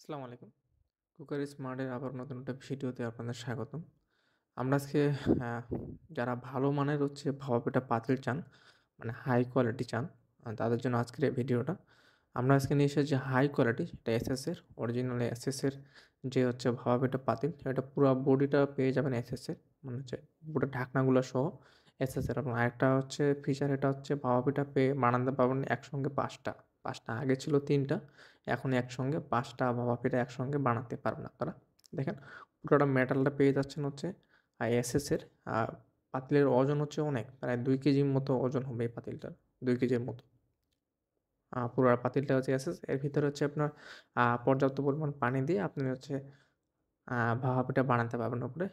আসসালামু আলাইকুম। কুকারি স্মার্টের আবার নতুন একটা ভিডিওতে আপনাদের স্বাগতম। আমরা আজকে আ যারা ভালো মানের ভাপা পিঠা পাতিল চান, মানে হাই কোয়ালিটি চান, তাদের জন্য আজকের এই ভিডিওটা। আমরা আজকে নিয়ে এসেছি হাই কোয়ালিটি এটা এসএস এর অরিজিনাল এসএস এর যে ভাপা পিঠা পাতিল, এটা পুরা বডিটা পেয়ে যাবেন এসএস এর। মানে পুরো ঢাকনাগুলো সহ এসএস এর। এবং আরেকটা ফিচার, এটা ভাপা পিঠা বানাতে পারবেন একসঙ্গে ৫ টা। ৫ টা, আগে ছিল ৩ টা। এখন একসঙ্গে ৫ টা ভাপা পিঠা একসঙ্গে বানাতে পারবেন আপনারা। দেখেন, পুরোটা মেটালটা পেয়ে যাচ্ছেন এসএসের। আ পাতিলের ওজন অনেক, প্রায় ২ কেজির মতো ওজন হবে এই পাতিলটার, ২ কেজির মতো। পুরা পাতিলটা এসএস। এর ভিতরে আপনার পর্যাপ্ত পরিমাণ পানি দিয়ে আপনি আ ভাপা পিঠা বানাতে পারবেন উপরে।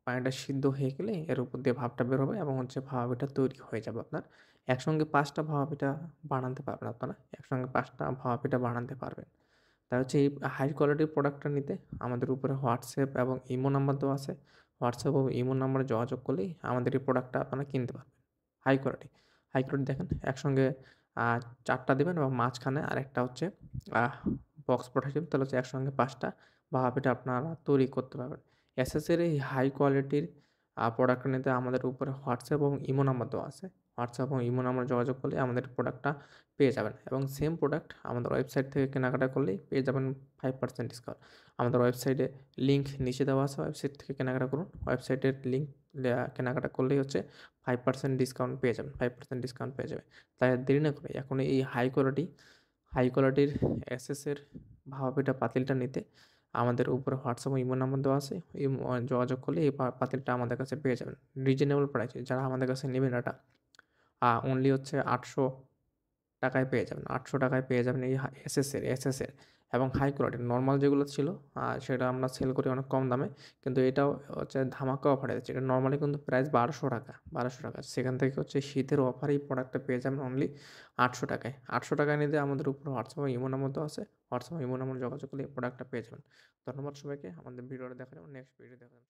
পানিটা সিদ্ধ হয়ে গেলে এর উপর দিয়ে ভাপটা বের হবে এবং ভাপা পিঠা তৈরি হয়ে যাবে আপনার। একসঙ্গে ৫ টা ভাপা পিঠা বানাতে পারবেন আপনারা। একসঙ্গে ৫ টা ভাপা পিঠা বানাতে পারবেন। তাই এই হাই কোয়ালিটির প্রোডাক্টটা নিতে আমাদের উপরে হোয়াটসঅ্যাপ এবং ইমো নাম্বার দেওয়া আছে। হোয়াটসঅ্যাপ এবং ইমো নাম্বারে যোগাযোগ করলেই আমাদের এই প্রোডাক্টটা আপনারা কিনতে পারবেন। High quality. হাই কোয়ালিটি দেখেন, একসঙ্গে আ ৪ টা দিবেন এবং মাঝখানে আরেকটা আহ বক্স পাঠাই দিবেন। তাহলে একসঙ্গে ৫ টা ভাপা পিঠা আপনারা তৈরি করতে পারবেন। এসএসের এই হাই কোয়ালিটির প্রোডাক্টটা নিতে আমাদের উপরে হোয়াটসঅ্যাপ এবং ইমো নাম্বার দেওয়া আছে। হোয়াটসঅ্যাপ এবং ইমো নাম্বারে যোগাযোগ করলে আমাদের প্রোডাক্টটা পেয়ে যাবেন এবং সেম প্রোডাক্ট আমাদের ওয়েবসাইট থেকে কেনাকাটা করলেই পেয়ে যাবেন 5% ডিসকাউন্ট। আমাদের ওয়েবসাইটে লিঙ্ক নিচে দেওয়া আছে, ওয়েবসাইট থেকে কেনাকাটা করুন। ওয়েবসাইটের লিঙ্ক কেনাকাটা করলেই 5% ডিসকাউন্ট পেয়ে যাবেন। 5% ডিসকাউন্ট পেয়ে যাবেন। তাই আর দেরি না করে এখন এই হাই কোয়ালিটির এসএসের ভাপা পিঠা পাতিলটা নিতে আমাদের উপরে হোয়াটসঅ্যাপ ও ইমো নাম্বার দেওয়া আছে। যোগাযোগ করলে এই পাতিলটা আমাদের কাছে পেয়ে যাবেন। রিজনেবল প্রাইসে যারা আমাদের কাছে নেবেন এটা অনলি ৳৮০০ পেয়ে যাবেন। ৳৮০০ পেয়ে যাবেন এই এসএসের এবং হাই কোয়ালিটির। নরমাল যেগুলো ছিল সেটা আমরা সেল করি অনেক কম দামে। কিন্তু এটাও ধামাকা অফারে দিচ্ছি। এটা নরমালি কিন্তু প্রাইস ৳১২০০। ৳১২০০, সেখান থেকে শীতের অফারে এই প্রোডাক্টটা পেয়ে যাবেন অনলি ৳৮০০। ৳৮০০ নিতে আমাদের উপরে হোয়াটসঅ্যাপ এবং ইমো নাম্বার দেওয়া আছে। হোয়াটসঅ্যাপ এবং ইমো নাম্বারে যোগাযোগ করলে এই প্রোডাক্টটা পেয়ে যাবেন। ধন্যবাদ সবাইকে। আমাদের ভিডিওটা দেখার জন্য। নেক্সট ভিডিও দেখার জন্য।